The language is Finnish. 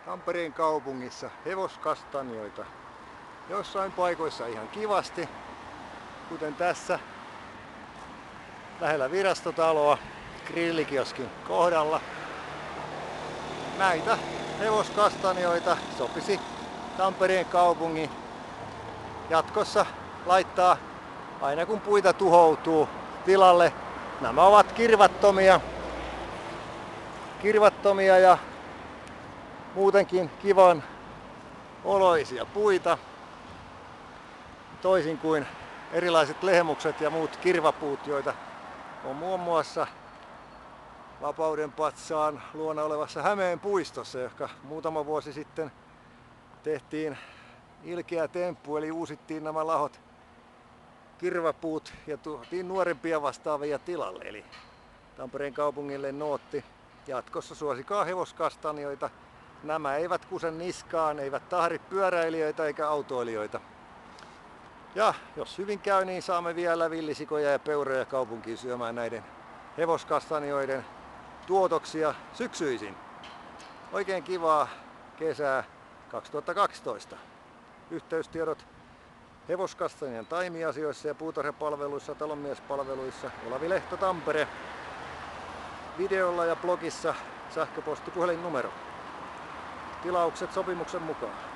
Tampereen kaupungissa hevoskastanjoita. Jossain paikoissa ihan kivasti, kuten tässä lähellä virastotaloa grillikioskin kohdalla. Näitä hevoskastanjoita sopisi Tampereen kaupungin jatkossa laittaa aina kun puita tuhoutuu tilalle. Nämä ovat kirvattomia ja muutenkin kivan oloisia puita, toisin kuin erilaiset lehmukset ja muut kirvapuut, joita on muun muassa Vapaudenpatsaan luona olevassa Hämeen puistossa, joka muutama vuosi sitten tehtiin ilkeä temppu, eli uusittiin nämä lahot kirvapuut ja tuotiin nuorempia vastaavia tilalle. Eli Tampereen kaupungille nootti: jatkossa suosikaa hevoskastanjoita. Nämä eivät kuse niskaan, eivät tahri pyöräilijöitä eikä autoilijoita. Ja jos hyvin käy, niin saamme vielä villisikoja ja peuroja kaupunkiin syömään näiden hevoskastanjoiden tuotoksia syksyisin. Oikein kivaa kesää 2012. Yhteystiedot hevoskastanjan taimiasioissa ja puutarhapalveluissa, talonmiespalveluissa Olavi Lehto, Tampere. Videolla ja blogissa sähköposti puhelinnumero. Tilaukset sopimuksen mukaan.